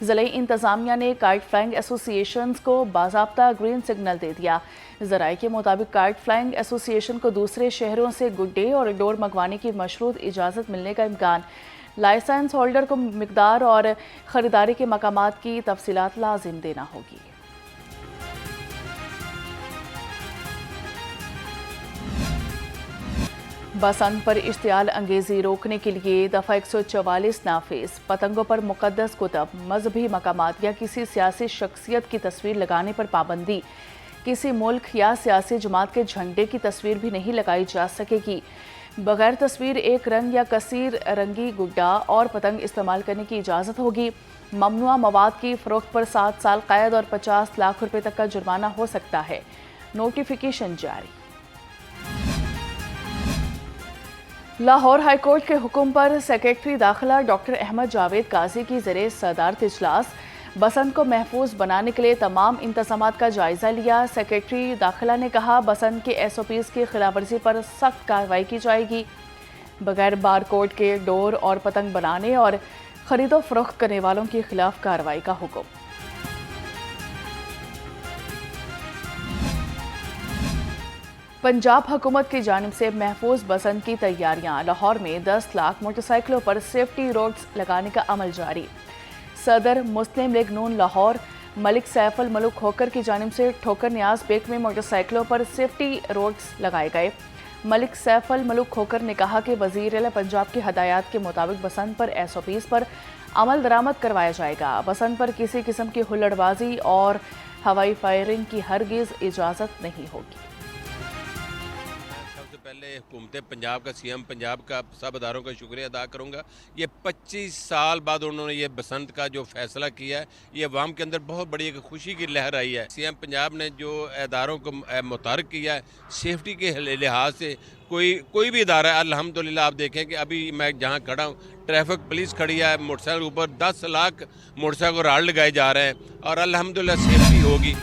ضلعی انتظامیہ نے کائٹ فلائنگ ایسوسی ایشنز کو باضابطہ گرین سگنل دے دیا۔ ذرائع کے مطابق کائٹ فلائنگ ایسوسی ایشن کو دوسرے شہروں سے گڈ ڈے اور ڈور منگوانے کی مشروط اجازت ملنے کا امکان۔ لائسنس ہولڈر کو مقدار اور خریداری کے مقامات کی تفصیلات لازم دینا ہوگی۔ بسنت پر اشتعال انگیزی روکنے کے لیے دفعہ 144 نافذ۔ پتنگوں پر مقدس کتب، مذہبی مقامات یا کسی سیاسی شخصیت کی تصویر لگانے پر پابندی۔ کسی ملک یا سیاسی جماعت کے جھنڈے کی تصویر بھی نہیں لگائی جا سکے گی۔ بغیر تصویر ایک رنگ یا کثیر رنگی گڈا اور پتنگ استعمال کرنے کی اجازت ہوگی۔ ممنوعہ مواد کی فروخت پر 7 سال قید اور 50 لاکھ روپے تک کا جرمانہ ہو سکتا ہے۔ نوٹیفیکیشن جاری۔ لاہور ہائی کورٹ کے حکم پر سیکریٹری داخلہ ڈاکٹر احمد جاوید قاضی کی زیر صدارت اجلاس۔ بسنت کو محفوظ بنانے کے لیے تمام انتظامات کا جائزہ لیا۔ سیکریٹری داخلہ نے کہا بسنت کے ایس او پیز کی خلاف ورزی پر سخت کارروائی کی جائے گی۔ بغیر بار کوڈ کے ڈور اور پتنگ بنانے اور خرید و فروخت کرنے والوں کے خلاف کارروائی کا حکم۔ پنجاب حکومت کی جانب سے محفوظ بسنت کی تیاریاں۔ لاہور میں 10 لاکھ موٹر سائیکلوں پر سیفٹی روڈز لگانے کا عمل جاری۔ صدر مسلم لیگ نون لاہور ملک سیف الملک کھوکر کی جانب سے ٹھوکر نیاز بیک میں موٹر سائیکلوں پر سیفٹی روڈز لگائے گئے۔ ملک سیف الملک کھوکر نے کہا کہ وزیر اعلیٰ پنجاب کی ہدایات کے مطابق بسنت پر ایس او پیز پر عمل درآمد کروایا جائے گا۔ بسنت پر کسی قسم کی ہلڑ بازی اور ہوائی فائرنگ کی ہرگز اجازت نہیں ہوگی۔ پہلے حکومت پنجاب کا سی ایم پنجاب کا سب اداروں کا شکریہ ادا کروں گا۔ یہ 25 سال بعد انہوں نے یہ بسنت کا جو فیصلہ کیا ہے، یہ عوام کے اندر بہت بڑی ایک خوشی کی لہر آئی ہے۔ سی ایم پنجاب نے جو اداروں کو متحرک کیا ہے سیفٹی کے لحاظ سے، کوئی بھی ادارہ ہے، الحمدللہ آپ دیکھیں کہ ابھی میں جہاں کھڑا ہوں ٹریفک پولیس کھڑی ہے، موٹر سائیکل اوپر 10 لاکھ موٹر سائیکل راڑ لگائے جا رہے ہیں اور الحمدللہ سیفٹی ہوگی۔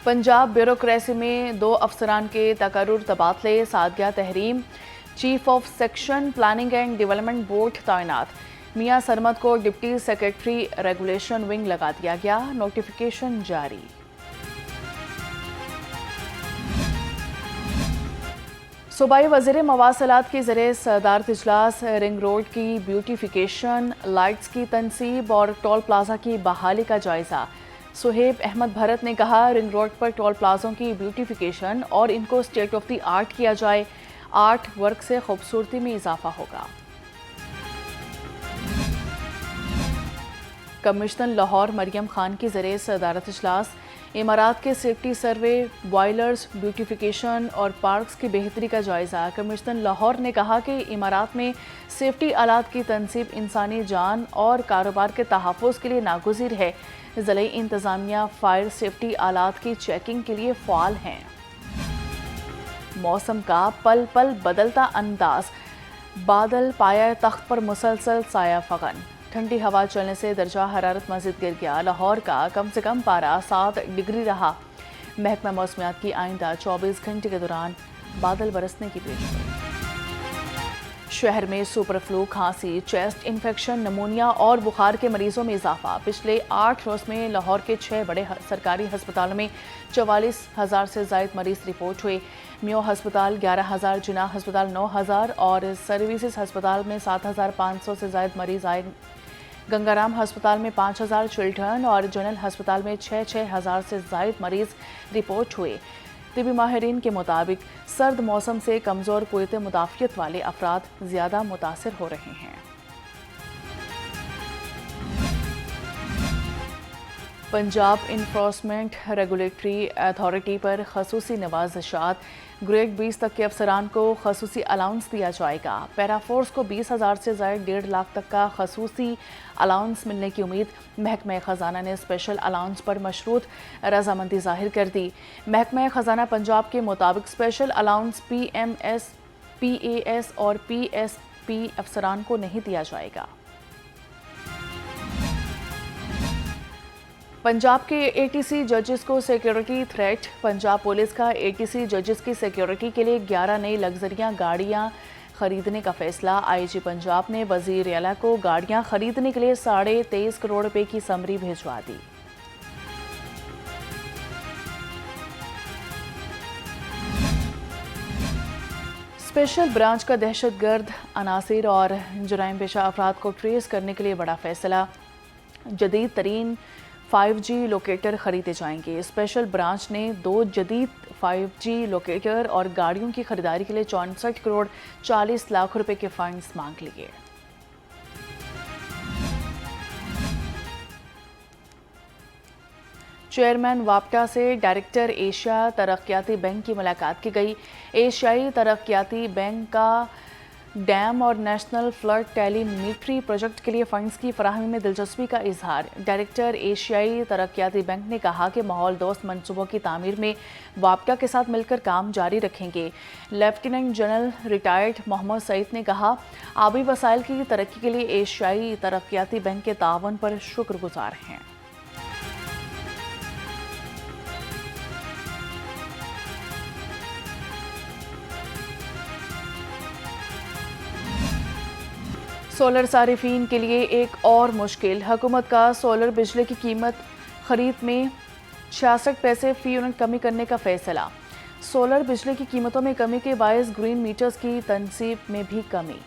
پنجاب بیوروکریسی میں 2 افسران کے تقرر تبادلے، سادگیہ تحریم۔ Chief of section planning and development board تعینات۔ میاں سرمد کو ڈپٹی سیکریٹری ریگولیشن ونگ لگا دیا گیا۔ نوٹیفیکیشن جاری۔ صوبائی وزیر مواصلات کی زیر صدارت اجلاس۔ رنگ روڈ کی بیوٹیفیکیشن، لائٹس کی تنصیب اور ٹول پلازہ کی بحالی کا جائزہ۔ سہیب احمد بھرت نے کہا رنگ روڈ پر ٹول پلازوں کی بیوٹیفیکیشن اور ان کو اسٹیٹ آف دی آرٹ کیا جائے۔ آرٹ ورک سے خوبصورتی میں اضافہ ہوگا۔ کمشنر لاہور مریم خان کی زیر صدارت اجلاس۔ امارات کے سیفٹی سروے، بوائلرز، بیوٹیفیکیشن اور پارکس کی بہتری کا جائزہ۔ کمشنر لاہور نے کہا کہ امارات میں سیفٹی آلات کی تنصیب انسانی جان اور کاروبار کے تحفظ کے لیے ناگزیر ہے۔ ضلعی انتظامیہ فائر سیفٹی آلات کی چیکنگ کے لیے فعال ہیں۔ موسم کا پل پل بدلتا انداز۔ بادل پایا تخت پر مسلسل سایہ فغن۔ ٹھنڈی ہوا چلنے سے درجہ حرارت مزید گر گیا۔ لاہور کا کم سے کم پارہ 7 ڈگری رہا۔ محکمہ موسمیات کی آئندہ 24 گھنٹے کے دوران بادل برسنے کی پیشگوئی۔ شہر میں سپر فلو، کھانسی، چیسٹ انفیکشن، نمونیا اور بخار کے مریضوں میں اضافہ۔ پچھلے 8 روز میں لاہور کے 6 بڑے سرکاری ہسپتالوں میں 44,000 سے زائد مریض رپورٹ ہوئے۔ میو ہسپتال 11,000، جناح ہسپتال 9,000 اور سروسز ہسپتال میں 7,500 سے زائد مریض آئے۔ گنگارام ہسپتال میں 5,000، چلڈرن اور جنرل ہسپتال میں 6,000 سے زائد مریض رپورٹ ہوئے۔ طبی ماہرین کے مطابق سرد موسم سے کمزور قوت مدافعت والے افراد زیادہ متاثر ہو رہے ہیں۔ پنجاب انفورسمنٹ ریگولیٹری اتھارٹی پر خصوصی نوازشات۔ گریڈ 20 تک کے افسران کو خصوصی الاؤنس دیا جائے گا۔ پیرا فورس کو 20,000 سے زائد 1.5 لاکھ تک کا خصوصی الاؤنس ملنے کی امید۔ محکمہ خزانہ نے اسپیشل الاؤنس پر مشروط رضامندی ظاہر کر دی۔ محکمہ خزانہ پنجاب کے مطابق special allowance P M S, P A S اور پی ایس پی افسران کو نہیں دیا جائے گا۔ پنجاب کے اے ٹی سی ججز کو سیکیورٹی تھریٹ۔ پنجاب پولیس کا اے ٹی سی ججز کی سیکیورٹی کے لیے 11 نئی لگژریاں گاڑیاں خریدنے کا فیصلہ۔ آئی جی پنجاب نے وزیر اعلیٰ کو گاڑیاں خریدنے کے لیے 23.5 کروڑ روپے کی سمری بھجوا دی۔ اسپیشل برانچ کا دہشت گرد عناصر اور جرائم پیشہ افراد کو ٹریس کرنے کے لیے بڑا فیصلہ۔ جدید ترین 5G لوکیٹر خریدے جائیں گے۔ اسپیشل برانچ نے 2 جدید 5G لوکیٹر اور گاڑیوں کی خریداری کے لیے 64 کروڑ 40 لاکھ روپے کے فنڈز مانگ لیے۔ چیئرمین واپٹا سے ڈائریکٹر ایشیا ترقیاتی بینک کی ملاقات کی گئی۔ ایشیائی ترقیاتی بینک کا ڈیم اور نیشنل فلڈ ٹیلی میٹری پروجیکٹ کے لیے فنڈز کی فراہمی میں دلچسپی کا اظہار۔ ڈائریکٹر ایشیائی ترقیاتی بینک نے کہا کہ ماحول دوست منصوبوں کی تعمیر میں واپٹا کے ساتھ مل کر کام جاری رکھیں گے۔ لیفٹیننٹ جنرل ریٹائرڈ محمد سعید نے کہا، آبی وسائل کی ترقی کے لیے ایشیائی ترقیاتی بینک کے تعاون پر شکر گزار ہیں۔ سولر صارفین کے لیے ایک اور مشکل۔ حکومت کا سولر بجلی کی قیمت خرید میں 66 پیسے فی یونٹ کمی کرنے کا فیصلہ۔ سولر بجلی کی قیمتوں میں کمی کے باعث گرین میٹرز کی تنصیب میں بھی کمی۔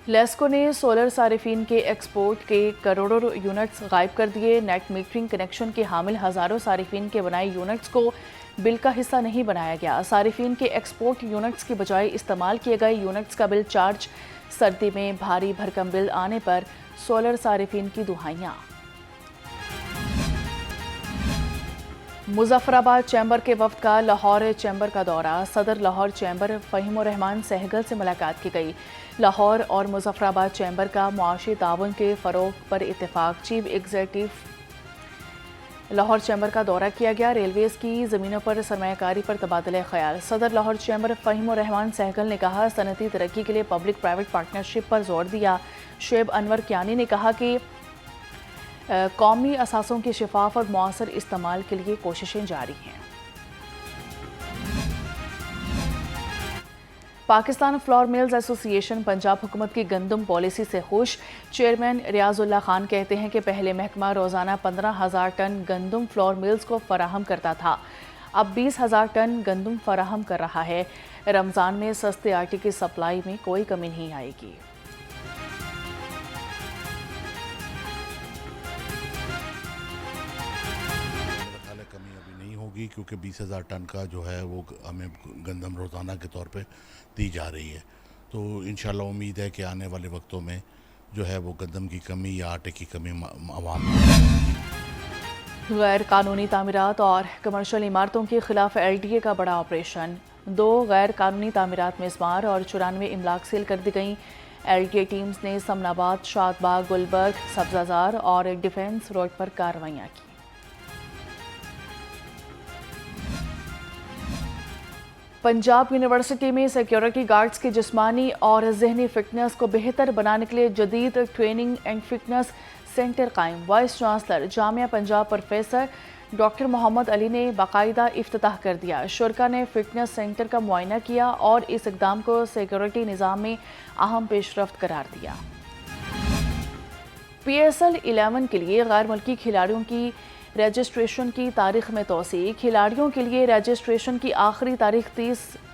لیسکو نے سولر صارفین کے ایکسپورٹ کے کروڑوں یونٹس غائب کر دیے۔ نیٹ میٹرنگ کنیکشن کے حامل ہزاروں صارفین کے بنائے یونٹس کو بل کا حصہ نہیں بنایا گیا۔ صارفین کے ایکسپورٹ یونٹس کی بجائے استعمال کیے گئے یونٹس کا بل چارج۔ سردی میں بھاری بھرکم بل آنے پر سولر صارفین کی دہائیاں۔ مظفر آباد چیمبر کے وفد کا لاہور چیمبر کا دورہ۔ صدر لاہور چیمبر فہیم الرحمان سہگل سے ملاقات کی گئی۔ لاہور اور مظفر آباد چیمبر کا معاشی تعاون کے فروغ پر اتفاق۔ چیف ایگزیکٹو لاہور چیمبر کا دورہ کیا گیا۔ ریلویز کی زمینوں پر سرمایہ کاری پر تبادلہ خیال۔ صدر لاہور چیمبر فہیم الرحمان سہگل نے کہا، صنعتی ترقی کے لیے پبلک پرائیویٹ پارٹنرشپ پر زور دیا۔ شعیب انور کیانی نے کہا کہ قومی اثاثوں کے شفاف اور مؤثر استعمال کے لیے کوششیں جاری ہیں۔ پاکستان فلور ملز ایسوسی ایشن پنجاب حکومت کی گندم پالیسی سے خوش۔ چیئرمین ریاض اللہ خان کہتے ہیں کہ پہلے محکمہ روزانہ 15,000 ٹن گندم فلور ملز کو فراہم کرتا تھا، اب 20,000 ٹن گندم فراہم کر رہا ہے۔ رمضان میں سستے آٹے کی سپلائی میں کوئی کمی نہیں آئے گی۔ کیونکہ 20,000 ٹن کا جو ہے وہ ہمیں گندم روزانہ کے طور پہ دی جا رہی ہے، تو انشاءاللہ امید ہے کہ آنے والے وقتوں میں جو ہے وہ گندم کی کمی یا آٹے کی کمی عوام میں۔ غیر قانونی تعمیرات اور کمرشل عمارتوں کے خلاف LDA کا بڑا آپریشن۔ 2 غیر قانونی تعمیرات مسمار اور 94 املاک سیل کر دی گئیں۔ LDA ٹیمز نے سمن آباد، شاد باغ، گلبرگ، سبزہ زار اور ڈیفنس روڈ پر کارروائیاں کی۔ پنجاب یونیورسٹی میں سیکیورٹی گارڈز کی جسمانی اور ذہنی فٹنس کو بہتر بنانے کے لیے جدید ٹریننگ اینڈ فٹنس سینٹر قائم۔ وائس چانسلر جامعہ پنجاب پروفیسر ڈاکٹر محمد علی نے باقاعدہ افتتاح کر دیا۔ شرکاء نے فٹنس سینٹر کا معائنہ کیا اور اس اقدام کو سیکیورٹی نظام میں اہم پیش رفت قرار دیا۔ PSL 11 کے لیے غیر ملکی کھلاڑیوں کی رجسٹریشن کی تاریخ میں توسیع۔ کھلاڑیوں کے لیے رجسٹریشن کی آخری تاریخ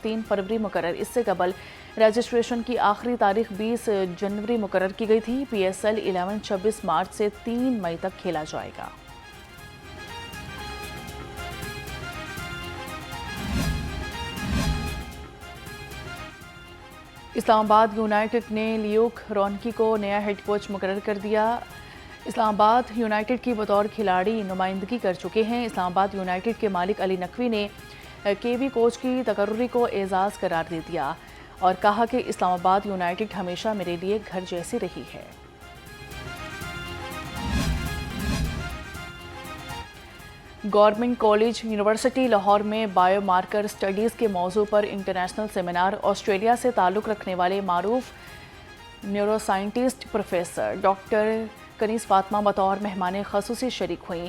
3 فروری مقرر۔ اس سے قبل رجسٹریشن کی آخری تاریخ 20 جنوری مقرر کی گئی تھی۔ PSL 11 26 مارچ سے 3 مئی تک کھیلا جائے گا۔ اسلام آباد یونائیٹڈ نے لیوک رونکی کو نیا ہیڈ کوچ مقرر کر دیا۔ اسلام آباد یونائیٹڈ کی بطور کھلاڑی نمائندگی کر چکے ہیں۔ اسلام آباد یونائیٹڈ کے مالک علی نقوی نے KV کوچ کی تقرری کو اعزاز قرار دے دیا اور کہا کہ اسلام آباد یونائیٹڈ ہمیشہ میرے لیے گھر جیسی رہی ہے۔ گورنمنٹ کالج یونیورسٹی لاہور میں بائیو مارکر سٹڈیز کے موضوع پر انٹرنیشنل سیمینار۔ آسٹریلیا سے تعلق رکھنے والے معروف neuroscientist professor doctor Kaneez Fatima بطور مہمان خصوصی شریک ہوئیں۔